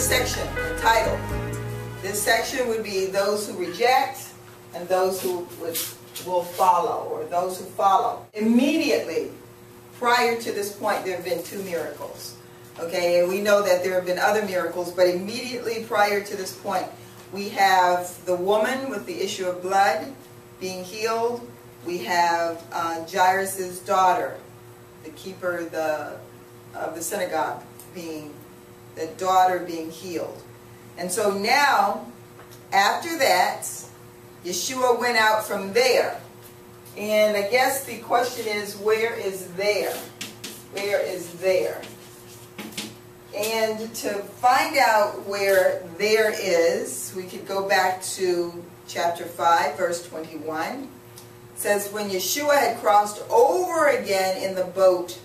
this section entitled. This section would be those who reject and those who will follow, or those who follow. Immediately prior to this point, there have been 2 miracles. Okay, and we know that there have been other miracles, but immediately prior to this point, we have the woman with the issue of blood being healed. We have Jairus' daughter, the keeper of the synagogue, the daughter being healed. And so now, after that, Yeshua went out from there. And I guess the question is, where is there? Where is there? And to find out where there is, we could go back to chapter 5, verse 21. It says, when Yeshua had crossed over again in the boat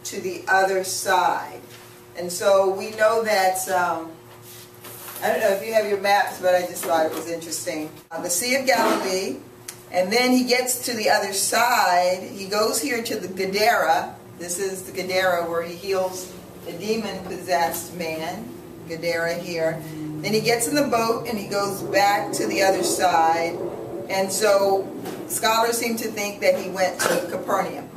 to the other side. And so we know that, I don't know if you have your maps, but I just thought it was interesting. The Sea of Galilee, and then he gets to the other side. He goes here to the Gadara. This is the Gadara where he heals the demon-possessed man, Gadara here. Then he gets in the boat and he goes back to the other side. And so scholars seem to think that he went to Capernaum.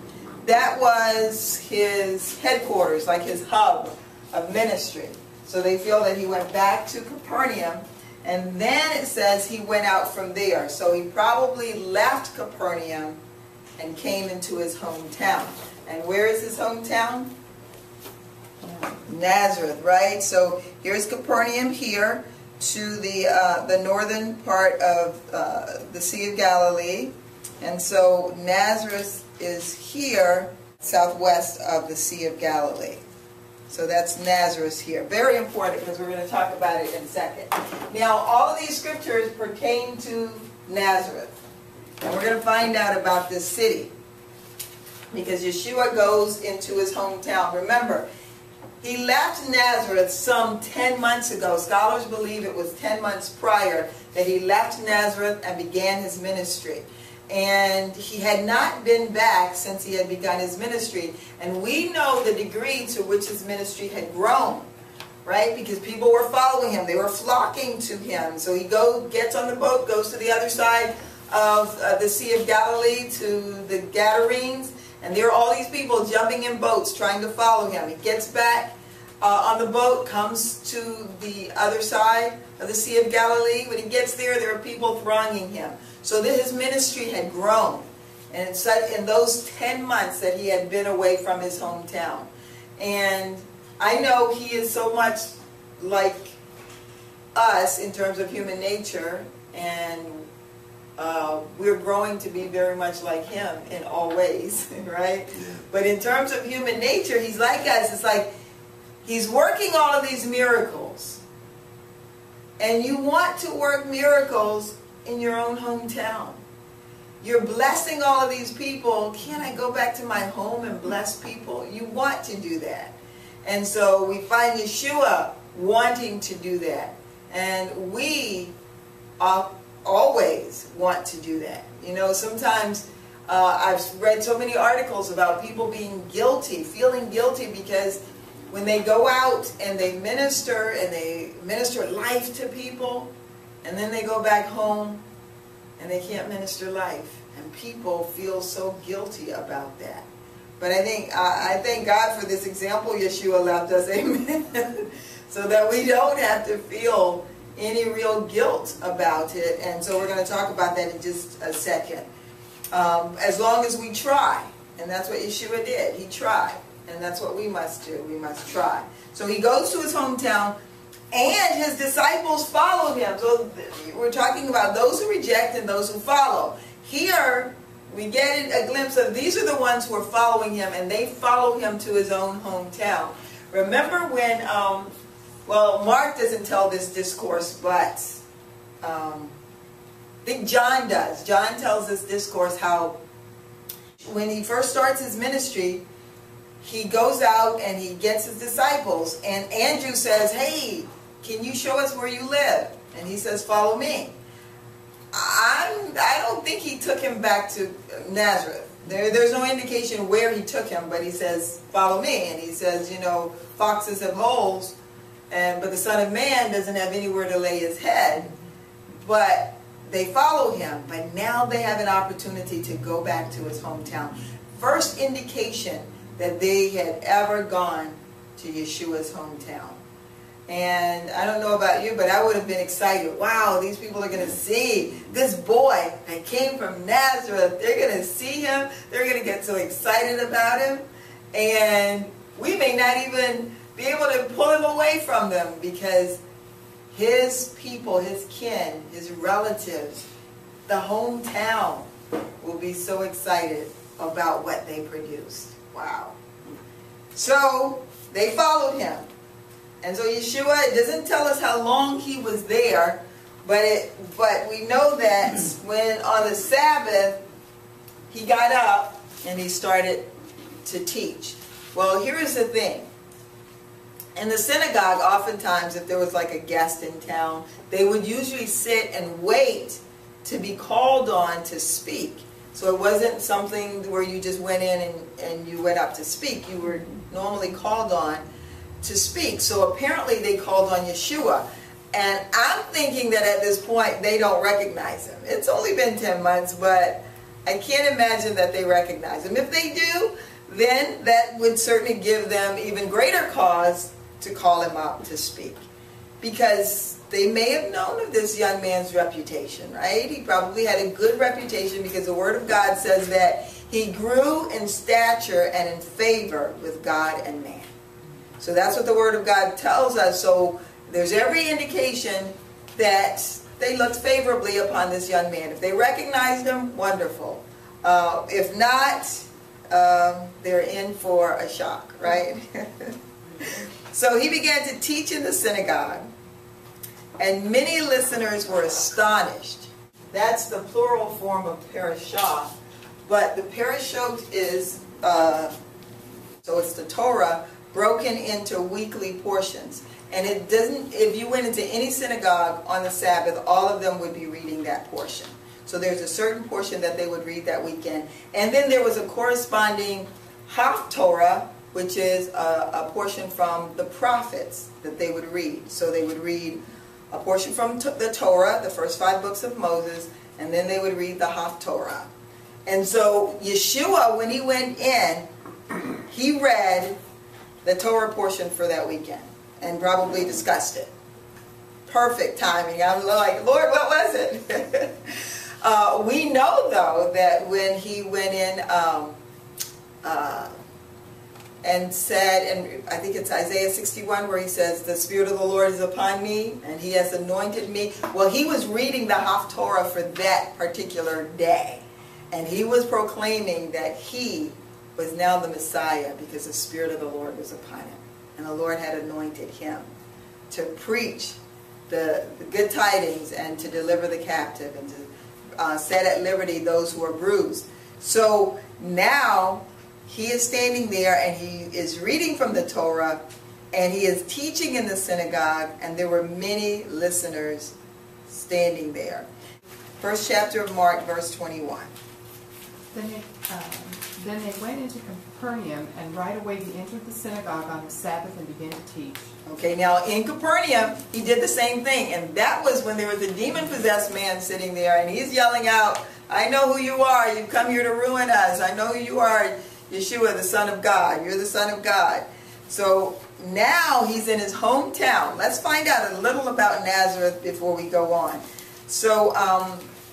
That was his headquarters, like his hub of ministry. So they feel that he went back to Capernaum, and then it says he went out from there. So he probably left Capernaum and came into his hometown. And where is his hometown? Nazareth, right? So here's Capernaum here to the northern part of the Sea of Galilee. And so Nazareth is here, southwest of the Sea of Galilee. So that's Nazareth here. Very important, because we're going to talk about it in a second. Now, all of these scriptures pertain to Nazareth. And we're going to find out about this city, because Yeshua goes into his hometown. Remember, he left Nazareth some 10 months ago. Scholars believe it was 10 months prior that he left Nazareth and began his ministry. And he had not been back since he had begun his ministry. And we know the degree to which his ministry had grown, right? Because people were following him. They were flocking to him. So he gets on the boat, goes to the other side of the Sea of Galilee to the Gadarenes. And there are all these people jumping in boats trying to follow him. He gets back on the boat, comes to the other side of the Sea of Galilee. When he gets there, there are people thronging him. So that his ministry had grown. And it's in those 10 months that he had been away from his hometown. And I know he is so much like us in terms of human nature. And we're growing to be very much like him in all ways, right? Yeah. But in terms of human nature, he's like us. It's like he's working all of these miracles. And you want to work miracles in your own hometown. You're blessing all of these people. Can't I go back to my home and bless people? You want to do that. And so we find Yeshua wanting to do that. And we always want to do that. You know, sometimes I've read so many articles about people being guilty, feeling guilty because when they go out and they minister life to people, and then they go back home and they can't minister life. And people feel so guilty about that. But I thank God for this example Yeshua left us, amen, so that we don't have to feel any real guilt about it. And so we're going to talk about that in just a second. As long as we try. And that's what Yeshua did. He tried. And that's what we must do. We must try. So he goes to his hometown, and his disciples follow him. So we're talking about those who reject and those who follow. Here, we get a glimpse of these are the ones who are following him, and they follow him to his own hometown. Remember when, well, Mark doesn't tell this discourse, but I think John does. John tells this discourse how when he first starts his ministry, he goes out and he gets his disciples, and Andrew says, hey, can you show us where you live? And he says, follow me. I don't think he took him back to Nazareth. There's no indication where he took him, but he says, follow me. And he says, you know, foxes have holes but the Son of Man doesn't have anywhere to lay his head. But they follow him, but now they have an opportunity to go back to his hometown. First indication that they had ever gone to Yeshua's hometown. And I don't know about you, but I would have been excited. Wow, these people are going to see this boy that came from Nazareth. They're going to see him. They're going to get so excited about him. And we may not even be able to pull him away from them, because his people, his kin, his relatives, the hometown will be so excited about what they produced. Wow. So they followed him. And so Yeshua, it doesn't tell us how long he was there, but we know that when on the Sabbath he got up and he started to teach. Well, here's the thing. In the synagogue, oftentimes, if there was like a guest in town, they would usually sit and wait to be called on to speak. So it wasn't something where you just went in and you went up to speak. You were normally called on to speak. So apparently they called on Yeshua. And I'm thinking that at this point they don't recognize him. It's only been 10 months, but I can't imagine that they recognize him. If they do, then that would certainly give them even greater cause to call him out to speak, because they may have known of this young man's reputation, right? He probably had a good reputation, because the Word of God says that he grew in stature and in favor with God and man. So that's what the Word of God tells us. So there's every indication that they looked favorably upon this young man. If they recognized him, wonderful. If not, they're in for a shock, right? So he began to teach in the synagogue, and many listeners were astonished. That's the plural form of parashah, but the parashot is, so it's the Torah broken into weekly portions. And it doesn't, if you went into any synagogue on the Sabbath, all of them would be reading that portion. So there's a certain portion that they would read that weekend. And then there was a corresponding Haftorah, which is a portion from the prophets that they would read. So they would read a portion from the Torah, the first 5 books of Moses, and then they would read the Haftorah. And so Yeshua, when he went in, he read the Torah portion for that weekend and probably discussed it. Perfect timing. I was like, Lord, what was it? We know, though, that when he went in and said, and I think it's Isaiah 61 where he says, the Spirit of the Lord is upon me and he has anointed me. Well, he was reading the Haftorah for that particular day. And he was proclaiming that he was now the Messiah because the Spirit of the Lord was upon him. And the Lord had anointed him to preach the good tidings and to deliver the captive and to set at liberty those who are bruised. So now he is standing there and he is reading from the Torah and he is teaching in the synagogue, and there were many listeners standing there. First chapter of Mark, verse 21. Then they went into Capernaum, and right away he entered the synagogue on the Sabbath and began to teach. Okay, now in Capernaum, he did the same thing. And that was when there was a demon-possessed man sitting there, and he's yelling out, I know who you are. You've come here to ruin us. I know who you are, Yeshua, the Son of God. You're the Son of God. So now he's in his hometown. Let's find out a little about Nazareth before we go on. So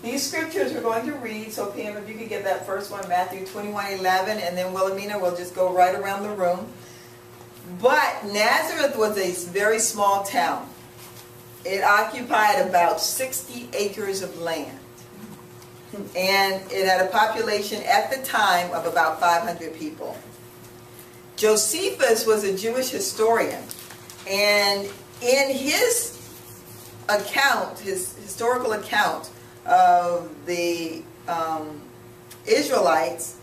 these scriptures we're going to read. So Pam, if you could get that first one, Matthew 21:11, and then Wilhelmina will just go right around the room. But Nazareth was a very small town. It occupied about 60 acres of land. And it had a population at the time of about 500 people. Josephus was a Jewish historian. And in his account, his historical account of the Israelites,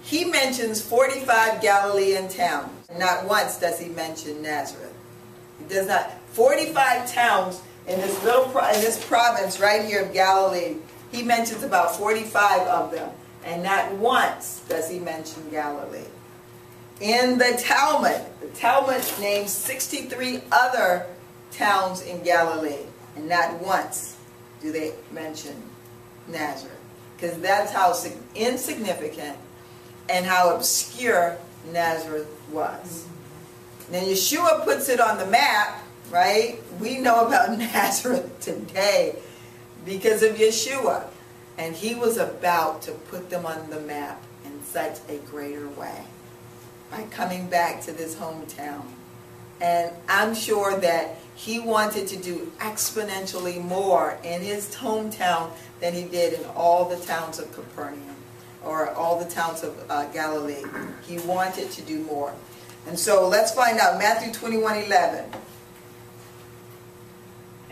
he mentions 45 Galilean towns. Not once does he mention Nazareth. He does not. 45 towns in this province right here of Galilee. He mentions about 45 of them, and not once does he mention Galilee. In the Talmud names 63 other towns in Galilee, and not once do they mention Nazareth, because that's how insignificant and how obscure Nazareth was. Then Yeshua puts it on the map, right? We know about Nazareth today because of Yeshua, and he was about to put them on the map in such a greater way by coming back to this hometown. And I'm sure that he wanted to do exponentially more in his hometown than he did in all the towns of Capernaum or all the towns of Galilee. He wanted to do more. And so let's find out. Matthew 21:11.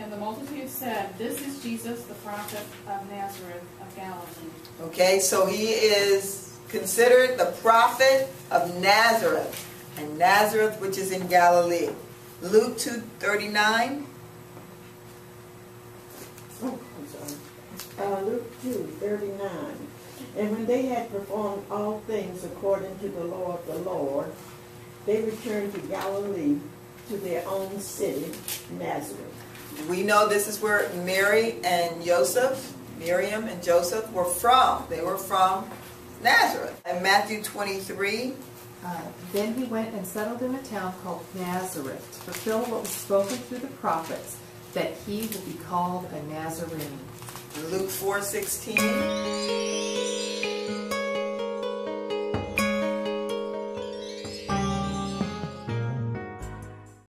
And the multitude said, "This is Jesus, the prophet of Nazareth of Galilee." Okay, so he is considered the prophet of Nazareth, and Nazareth, which is in Galilee. Luke 2:39. Oh, I'm sorry. Luke 2:39. And when they had performed all things according to the law of the Lord, they returned to Galilee, to their own city, Nazareth. We know this is where Mary and Joseph, Miriam and Joseph were from. They were from Nazareth. And Matthew 23. Then he went and settled in a town called Nazareth, to fulfill what was spoken through the prophets, that he would be called a Nazarene. Luke 4:16.